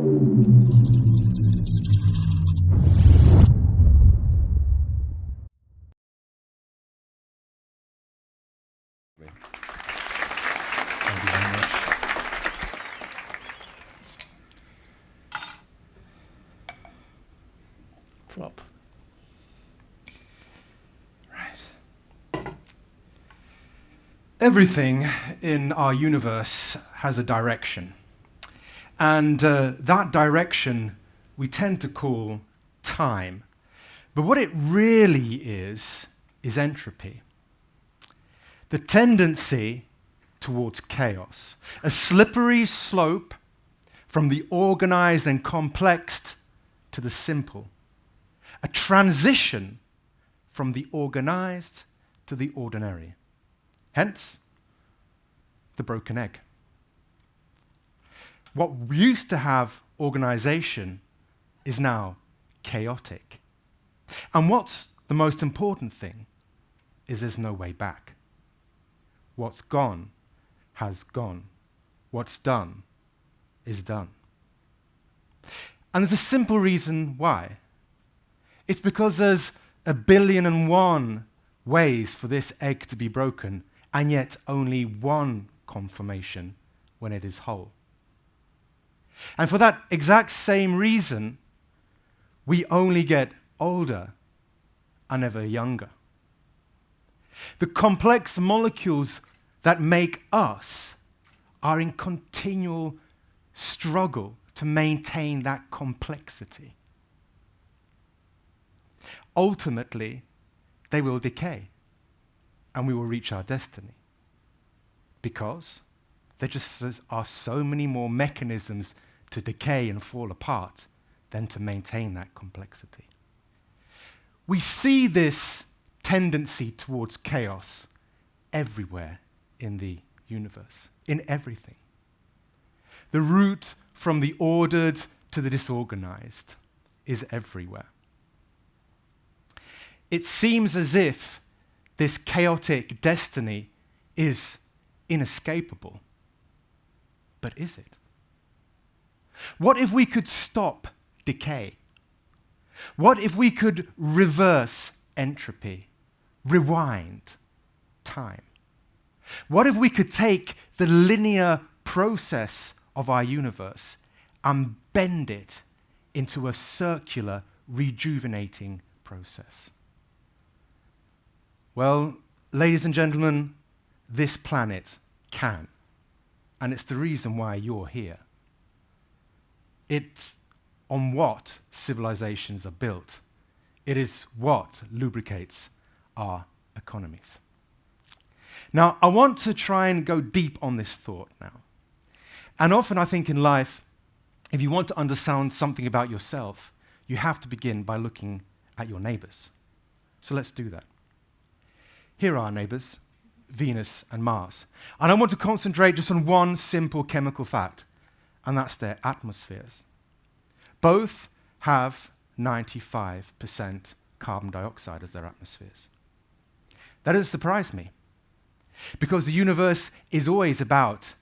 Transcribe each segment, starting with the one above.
Thank you very much. Flop. Right. Everything in our universe has a direction. And that direction we tend to call time. But what it really is entropy. The tendency towards chaos. A slippery slope from the organized and complex to the simple. A transition from the organized to the ordinary. Hence, the broken egg. What used to have organization is now chaotic. And what's the most important thing is there's no way back. What's gone has gone. What's done is done. And there's a simple reason why. It's because there's 1,000,000,001 ways for this egg to be broken, and yet only one conformation when it is whole. And for that exact same reason, we only get older and never younger. The complex molecules that make us are in continual struggle to maintain that complexity. Ultimately, they will decay, and we will reach our destiny. Because there just are so many more mechanisms to decay and fall apart than to maintain that complexity. We see this tendency towards chaos everywhere in the universe, in everything. The route from the ordered to the disorganized is everywhere. It seems as if this chaotic destiny is inescapable. But is it? What if we could stop decay? What if we could reverse entropy, rewind time? What if we could take the linear process of our universe and bend it into a circular, rejuvenating process? Well, ladies and gentlemen, this planet can. And it's the reason why you're here. It's on what civilizations are built. It is what lubricates our economies. Now, I want to try and go deep on this thought now. And often I think in life, if you want to understand something about yourself, you have to begin by looking at your neighbors. So let's do that. Here are our neighbors, Venus and Mars. And I want to concentrate just on one simple chemical fact, and that's their atmospheres. Both have 95% carbon dioxide as their atmospheres. That doesn't surprise me, because the universe is always about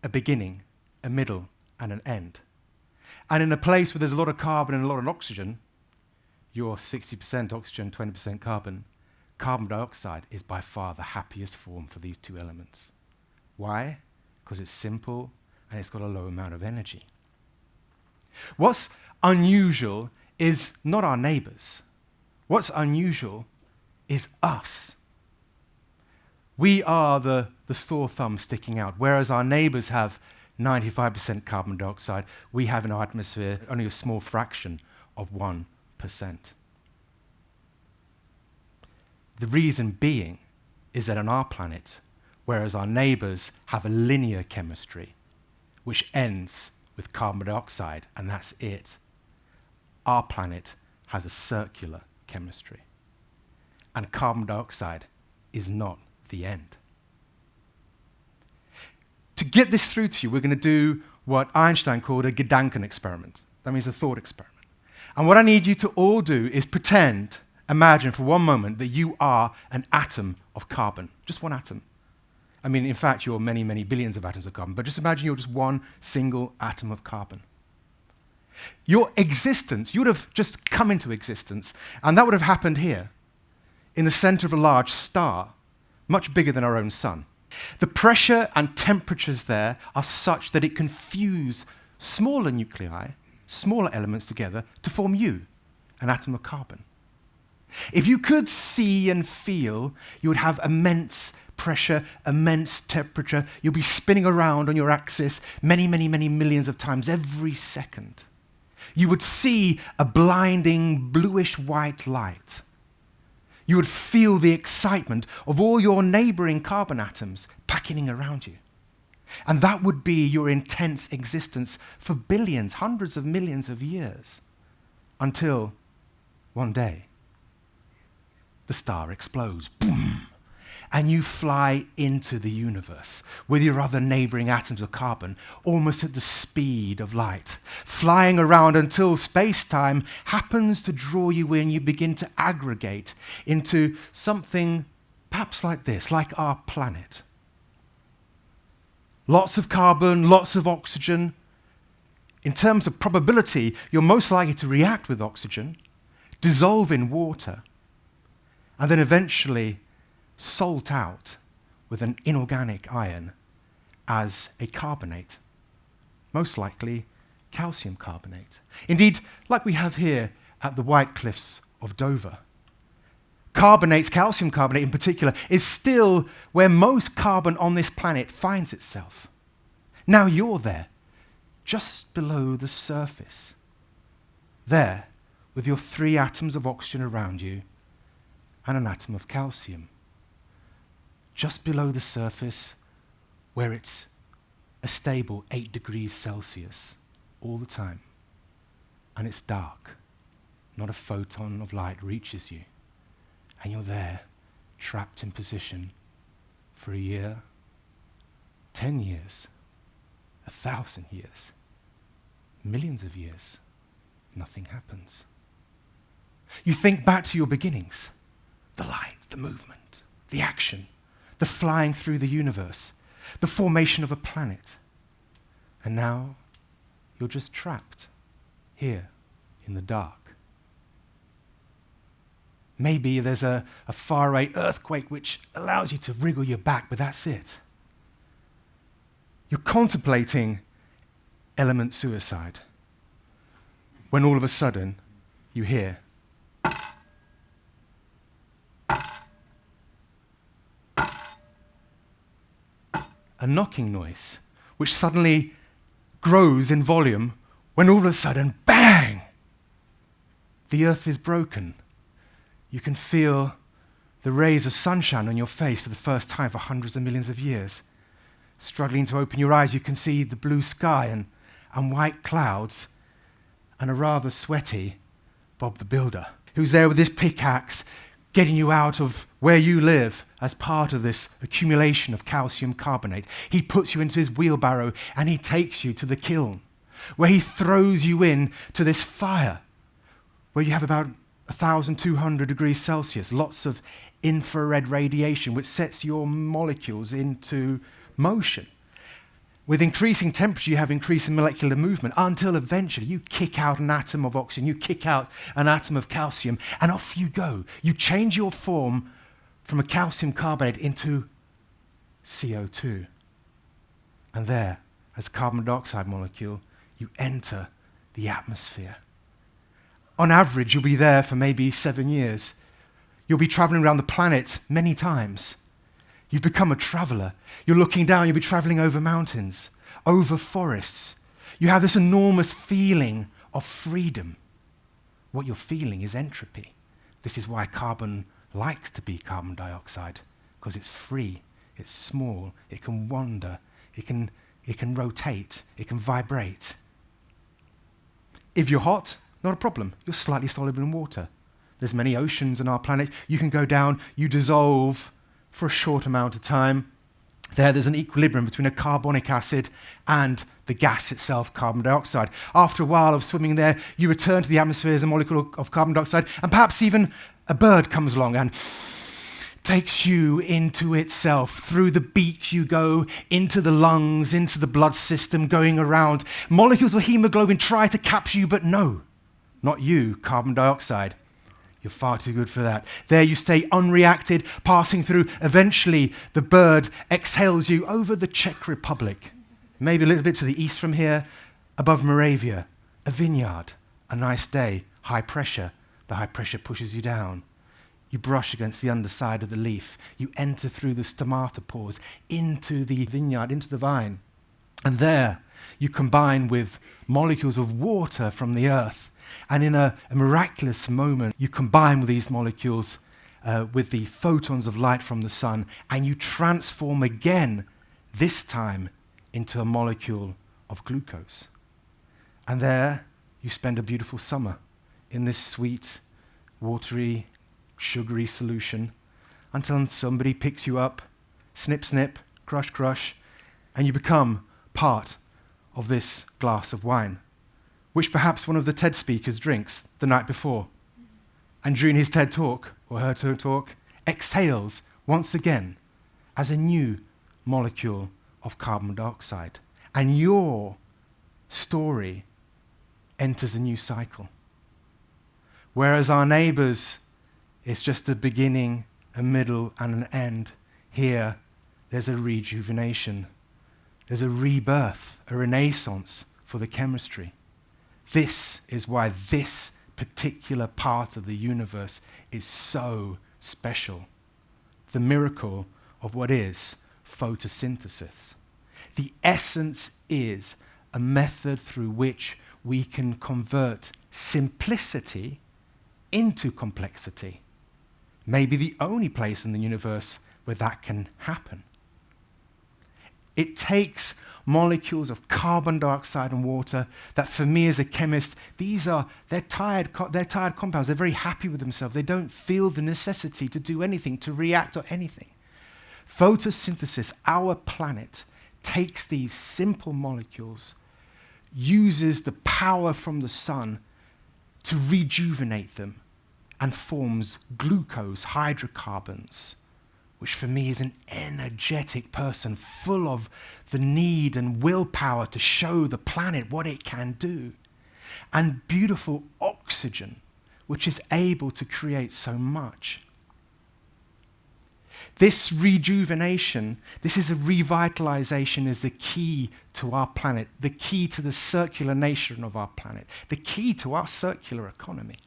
a beginning, a middle, and an end. And in a place where there's a lot of carbon and a lot of oxygen, you're 60% oxygen, 20% carbon, carbon dioxide is by far the happiest form for these two elements. Why? Because it's simple and it's got a low amount of energy. What's unusual is not our neighbors. What's unusual is us. We are the sore thumb sticking out, whereas our neighbors have 95% carbon dioxide, we have in our atmosphere only a small fraction of 1%. The reason being is that on our planet, whereas our neighbors have a linear chemistry, which ends with carbon dioxide, and that's it, our planet has a circular chemistry. And carbon dioxide is not the end. To get this through to you, we're going to do what Einstein called a Gedanken experiment. That means a thought experiment. And what I need you to all do is pretend, imagine for one moment that you are an atom of carbon, just one atom. I mean, in fact, you're many, many billions of atoms of carbon, but just imagine you're just one single atom of carbon. Your existence, you would have just come into existence, and that would have happened here, in the center of a large star, much bigger than our own sun. The pressure and temperatures there are such that it can fuse smaller nuclei, smaller elements together to form you, an atom of carbon. If you could see and feel, you would have immense pressure, immense temperature. You'll be spinning around on your axis many, many, many millions of times every second. You would see a blinding bluish-white light. You would feel the excitement of all your neighboring carbon atoms packing around you. And that would be your intense existence for billions, hundreds of millions of years, until one day, the star explodes, boom, and you fly into the universe with your other neighboring atoms of carbon, almost at the speed of light, flying around until space-time happens to draw you in. You begin to aggregate into something perhaps like this, like our planet. Lots of carbon, lots of oxygen. In terms of probability, you're most likely to react with oxygen, dissolve in water, and then eventually salt out with an inorganic ion as a carbonate, most likely calcium carbonate. Indeed, like we have here at the White Cliffs of Dover. Carbonates, calcium carbonate in particular, is still where most carbon on this planet finds itself. Now you're there, just below the surface. There, with your 3 atoms of oxygen around you and an atom of calcium. Just below the surface, where it's a stable 8 degrees Celsius all the time. And it's dark. Not a photon of light reaches you. And you're there, trapped in position for a year, 10 years, 1,000 years, millions of years. Nothing happens. You think back to your beginnings. The light, the movement, the action, the flying through the universe, the formation of a planet. And now you're just trapped here in the dark. Maybe there's a faraway earthquake which allows you to wriggle your back, but that's it. You're contemplating element suicide when all of a sudden you hear a knocking noise, which suddenly grows in volume when all of a sudden, bang! The earth is broken. You can feel the rays of sunshine on your face for the first time for hundreds of millions of years. Struggling to open your eyes, you can see the blue sky and white clouds and a rather sweaty Bob the Builder, who's there with his pickaxe, getting you out of where you live as part of this accumulation of calcium carbonate. He puts you into his wheelbarrow and he takes you to the kiln, where he throws you in to this fire, where you have about 1,200 degrees Celsius, lots of infrared radiation, which sets your molecules into motion. With increasing temperature, you have increasing molecular movement until eventually you kick out an atom of oxygen, you kick out an atom of calcium, and off you go. You change your form from a calcium carbonate into CO2. And there, as a carbon dioxide molecule, you enter the atmosphere. On average, you'll be there for maybe 7 years. You'll be traveling around the planet many times. You've become a traveler. You're looking down, you'll be traveling over mountains, over forests. You have this enormous feeling of freedom. What you're feeling is entropy. This is why carbon likes to be carbon dioxide, because it's free, it's small, it can wander, it can rotate, it can vibrate. If you're hot, not a problem. You're slightly soluble in water. There's many oceans on our planet. You can go down, you dissolve for a short amount of time. There's an equilibrium between a carbonic acid and the gas itself, carbon dioxide. After a while of swimming there, you return to the atmosphere as a molecule of carbon dioxide, and perhaps even a bird comes along and takes you into itself. Through the beak you go, into the lungs, into the blood system, going around. Molecules of hemoglobin try to capture you, but no, not you, carbon dioxide. You're far too good for that. There you stay unreacted, passing through. Eventually, the bird exhales you over the Czech Republic, maybe a little bit to the east from here, above Moravia, a vineyard, a nice day, high pressure. The high pressure pushes you down. You brush against the underside of the leaf. You enter through the stomatopores into the vineyard, into the vine. And there you combine with molecules of water from the earth. And in a miraculous moment, you combine with these molecules with the photons of light from the sun, and you transform again, this time into a molecule of glucose. And there you spend a beautiful summer in this sweet, watery, sugary solution until somebody picks you up, snip, snip, crush, crush, and you become part of this glass of wine, which perhaps one of the TED speakers drinks the night before. And during his TED talk, or her TED talk, exhales once again as a new molecule of carbon dioxide. And your story enters a new cycle. Whereas our neighbors, it's just a beginning, a middle, and an end. Here, there's a rejuvenation. There's a rebirth, a renaissance for the chemistry. This is why this particular part of the universe is so special. The miracle of what is photosynthesis. The essence is a method through which we can convert simplicity into complexity. Maybe the only place in the universe where that can happen. It takes molecules of carbon dioxide and water that, for me as a chemist, they're tired compounds. They're very happy with themselves. They don't feel the necessity to do anything, to react or anything. Photosynthesis, our planet, takes these simple molecules, uses the power from the sun to rejuvenate them, and forms glucose, hydrocarbons, which for me is an energetic person full of the need and willpower to show the planet what it can do. And beautiful oxygen, which is able to create so much. This rejuvenation, this is a revitalization, is the key to our planet, the key to the circular nature of our planet, the key to our circular economy.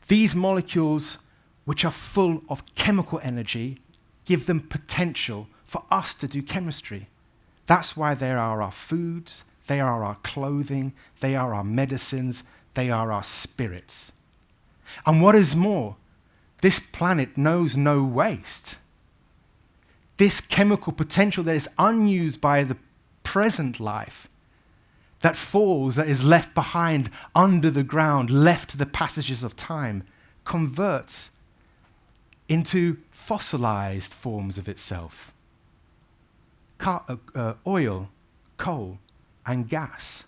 These molecules, which are full of chemical energy, give them potential for us to do chemistry. That's why they are our foods, they are our clothing, they are our medicines, they are our spirits. And what is more, this planet knows no waste. This chemical potential that is unused by the present life, that falls, that is left behind under the ground, left to the passages of time, converts into fossilized forms of itself. Oil, coal, and gas.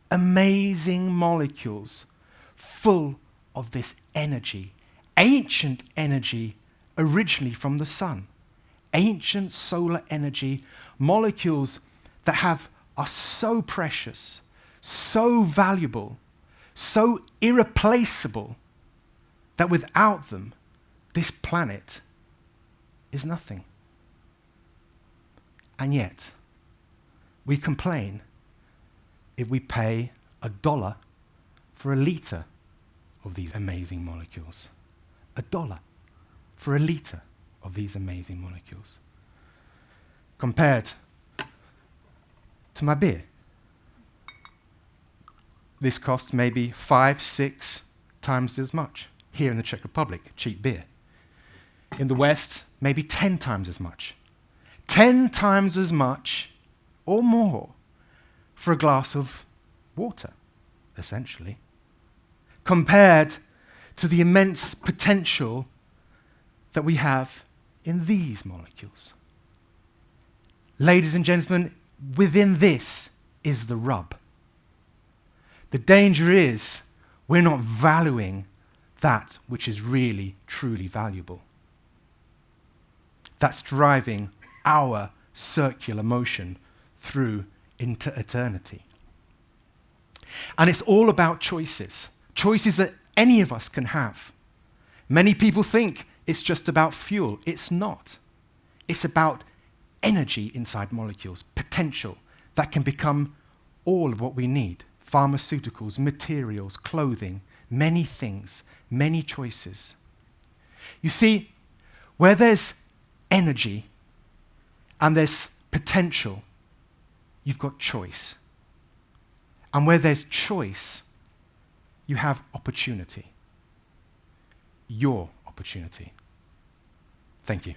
Amazing molecules full of this energy, ancient energy originally from the sun. Ancient solar energy, molecules that are so precious, so valuable, so irreplaceable, that without them, this planet is nothing. And yet, we complain if we pay $1 for a liter of these amazing molecules. $1 for a liter of these amazing molecules. Compared to my beer. This costs maybe 5-6 times as much here in the Czech Republic, cheap beer. In the West, maybe 10 times as much. 10 times as much or more for a glass of water, essentially, compared to the immense potential that we have in these molecules. Ladies and gentlemen, within this is the rub. The danger is we're not valuing that which is really, truly valuable. That's driving our circular motion through into eternity. And it's all about choices, choices that any of us can have. Many people think it's just about fuel. It's not. It's about energy inside molecules, potential that can become all of what we need. Pharmaceuticals, materials, clothing, many things, many choices. You see, where there's energy and there's potential, you've got choice. And where there's choice, you have opportunity. Your opportunity. Thank you.